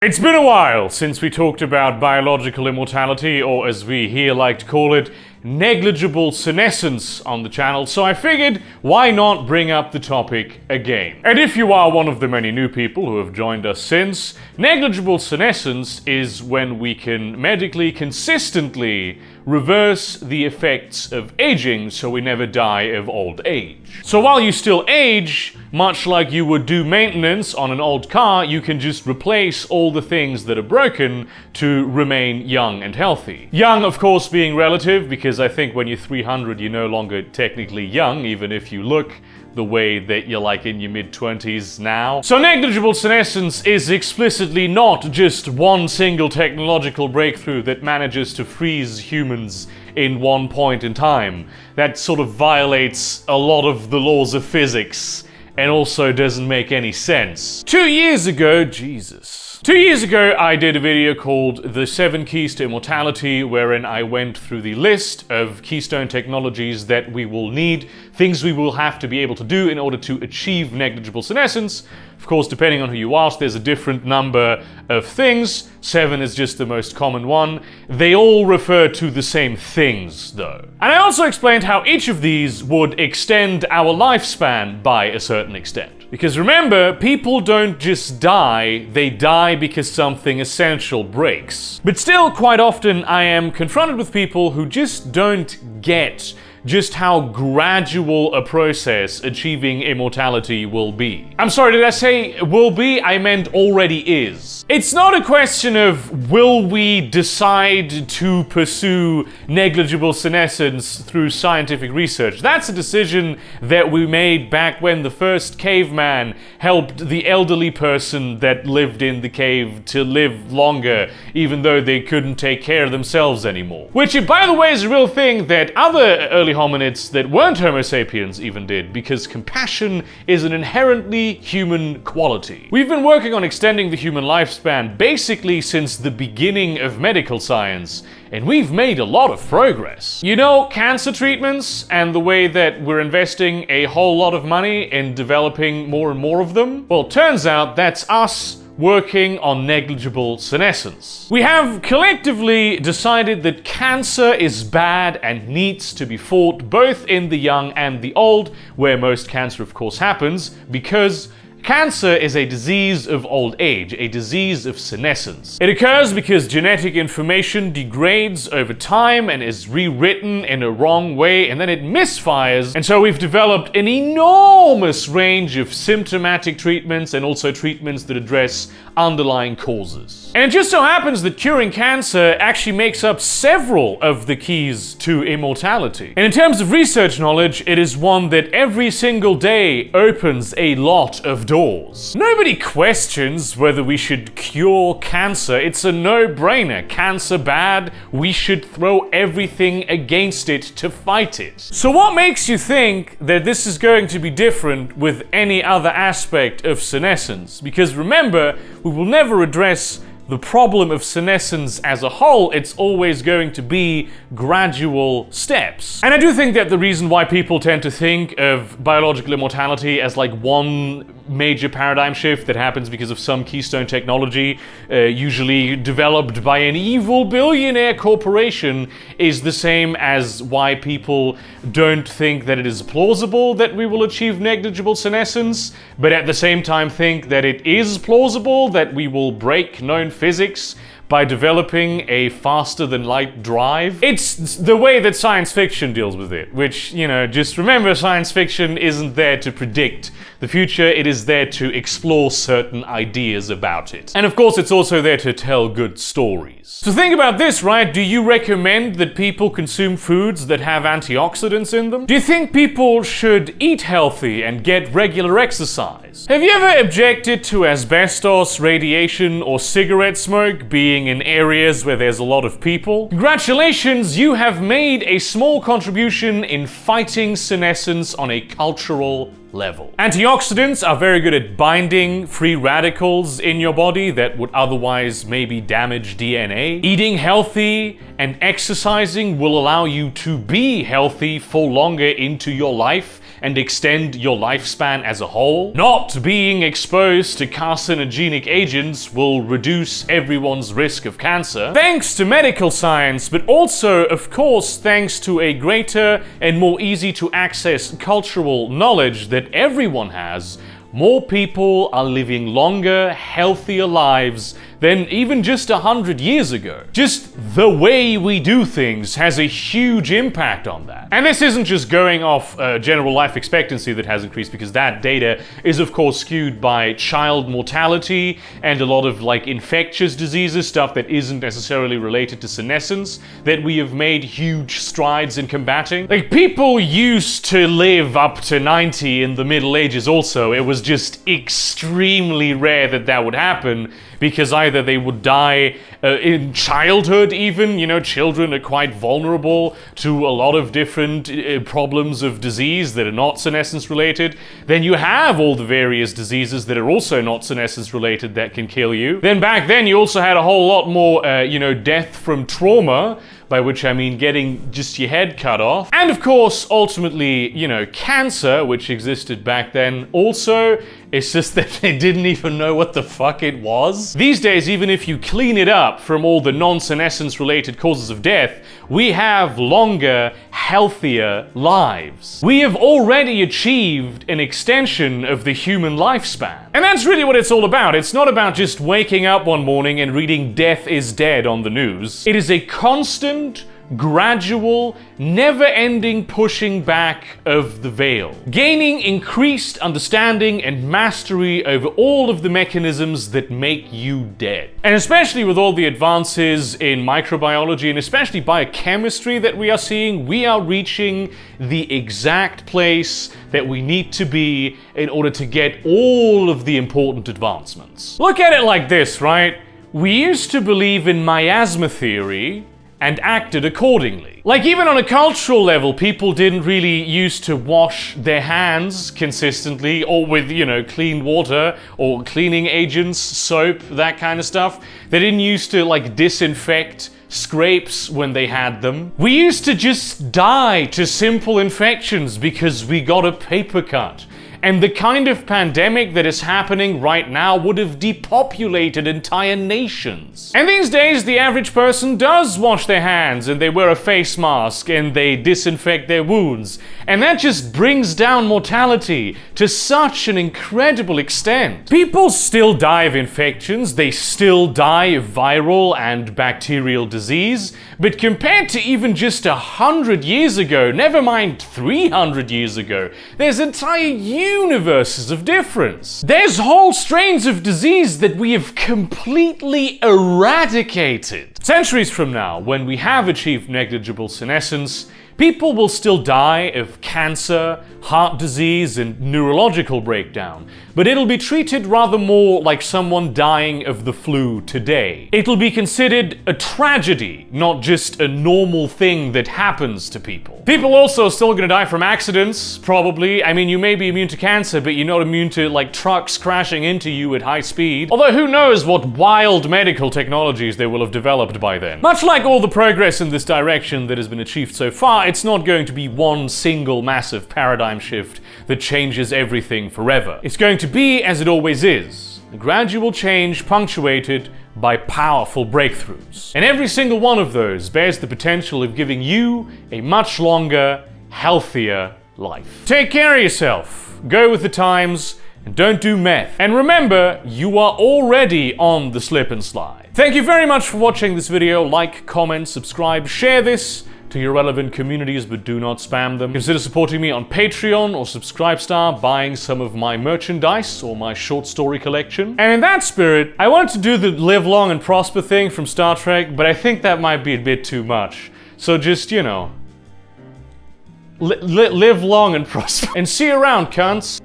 It's been a while since we talked about biological immortality, or as we here like to call it, negligible senescence on the channel, so I figured why not bring up the topic again. And if you are one of the many new people who have joined us since, negligible senescence is when we can medically consistently reverse the effects of aging so we never die of old age. So while you still age, much like you would do maintenance on an old car, you can just replace all the things that are broken to remain young and healthy. Young, of course, being relative, because I think when you're 300 you're no longer technically young, even if you look the way that you're like in your mid-20s now. So negligible senescence is explicitly not just one single technological breakthrough that manages to freeze humans in one point in time. That sort of violates a lot of the laws of physics and also doesn't make any sense. 2 years ago, I did a video called The 7 Keys to Immortality, wherein I went through the list of keystone technologies that we will need, things we will have to be able to do in order to achieve negligible senescence. Of course, depending on who you ask, there's a different number of things. 7 is just the most common one. They all refer to the same things, though. And I also explained how each of these would extend our lifespan by a certain extent. Because remember, people don't just die, they die because something essential breaks. But still, quite often I am confronted with people who just don't get just how gradual a process achieving immortality will be. I'm sorry, did I say will be? I meant already is. It's not a question of will we decide to pursue negligible senescence through scientific research. That's a decision that we made back when the first caveman helped the elderly person that lived in the cave to live longer, even though they couldn't take care of themselves anymore. Which, by the way, is a real thing that other early hominids that weren't Homo sapiens even did, because compassion is an inherently human quality. We've been working on extending the human lifespan basically since the beginning of medical science, and we've made a lot of progress. You know, cancer treatments and the way that we're investing a whole lot of money in developing more and more of them? Well, turns out that's us working on negligible senescence. We have collectively decided that cancer is bad and needs to be fought both in the young and the old, where most cancer of course happens, because cancer is a disease of old age, a disease of senescence. It occurs because genetic information degrades over time and is rewritten in a wrong way, and then it misfires. And so we've developed an enormous range of symptomatic treatments and also treatments that address underlying causes. And it just so happens that curing cancer actually makes up several of the keys to immortality. And in terms of research knowledge, it is one that every single day opens a lot of doors. Nobody questions whether we should cure cancer. It's a no-brainer. Cancer bad, we should throw everything against it to fight it. So what makes you think that this is going to be different with any other aspect of senescence? Because remember, we will never address the problem of senescence as a whole. It's always going to be gradual steps. And I do think that the reason why people tend to think of biological immortality as like one major paradigm shift that happens because of some keystone technology, usually developed by an evil billionaire corporation, is the same as why people don't think that it is plausible that we will achieve negligible senescence, but at the same time think that it is plausible that we will break known physics by developing a faster-than-light drive. It's the way that science fiction deals with it, which, you know, just remember, science fiction isn't there to predict the future, it is there to explore certain ideas about it. And of course, it's also there to tell good stories. So think about this, right? Do you recommend that people consume foods that have antioxidants in them? Do you think people should eat healthy and get regular exercise? Have you ever objected to asbestos, radiation, or cigarette smoke being in areas where there's a lot of people? Congratulations, you have made a small contribution in fighting senescence on a cultural level. Antioxidants are very good at binding free radicals in your body that would otherwise maybe damage DNA. Eating healthy and exercising will allow you to be healthy for longer into your life and extend your lifespan as a whole. Not being exposed to carcinogenic agents will reduce everyone's risk of cancer. Thanks to medical science, but also, of course, thanks to a greater and more easy to access cultural knowledge that everyone has, more people are living longer, healthier lives than even just 100 years ago. Just the way we do things has a huge impact on that. And this isn't just going off general life expectancy that has increased, because that data is of course skewed by child mortality and a lot of like infectious diseases, stuff that isn't necessarily related to senescence, that we have made huge strides in combating. Like, people used to live up to 90 in the Middle Ages also. It was just extremely rare that that would happen, because either they would die in childhood even, you know, children are quite vulnerable to a lot of different problems of disease that are not senescence related. Then you have all the various diseases that are also not senescence related that can kill you. Then back then you also had a whole lot more, death from trauma, by which I mean getting just your head cut off. And of course, ultimately, cancer, which existed back then also. It's just that they didn't even know what the fuck it was. These days, even if you clean it up from all the non-senescence related causes of death, we have longer, healthier lives. We have already achieved an extension of the human lifespan. And that's really what it's all about. It's not about just waking up one morning and reading "Death is Dead" on the news. It is a constant, gradual, never-ending pushing back of the veil, gaining increased understanding and mastery over all of the mechanisms that make you dead. And especially with all the advances in microbiology and especially biochemistry that we are seeing, we are reaching the exact place that we need to be in order to get all of the important advancements. Look at it like this, right? We used to believe in miasma theory and acted accordingly. Like, even on a cultural level, people didn't really used to wash their hands consistently or with, clean water or cleaning agents, soap, that kind of stuff. They didn't used to, disinfect scrapes when they had them. We used to just die to simple infections because we got a paper cut. And the kind of pandemic that is happening right now would have depopulated entire nations. And these days, the average person does wash their hands and they wear a face mask and they disinfect their wounds. And that just brings down mortality to such an incredible extent. People still die of infections, they still die of viral and bacterial disease, but compared to even just 100 years ago, never mind 300 years ago, there's entire universes of difference. There's whole strains of disease that we have completely eradicated. Centuries from now, when we have achieved negligible senescence, people will still die of cancer, heart disease, and neurological breakdown, but it'll be treated rather more like someone dying of the flu today. It'll be considered a tragedy, not just a normal thing that happens to people. People also are still gonna die from accidents, probably. I mean, you may be immune to cancer, but you're not immune to, trucks crashing into you at high speed. Although who knows what wild medical technologies they will have developed by then. Much like all the progress in this direction that has been achieved so far, it's not going to be one single massive paradigm shift that changes everything forever. It's going to be as it always is, a gradual change punctuated by powerful breakthroughs. And every single one of those bears the potential of giving you a much longer, healthier life. Take care of yourself, go with the times, and don't do meth. And remember, you are already on the slip and slide. Thank you very much for watching this video. Like, comment, subscribe, share this to your relevant communities, but do not spam them. Consider supporting me on Patreon or Subscribestar, buying some of my merchandise or my short story collection. And in that spirit, I wanted to do the live long and prosper thing from Star Trek, but I think that might be a bit too much. So just, live long and prosper. And see you around, cunts.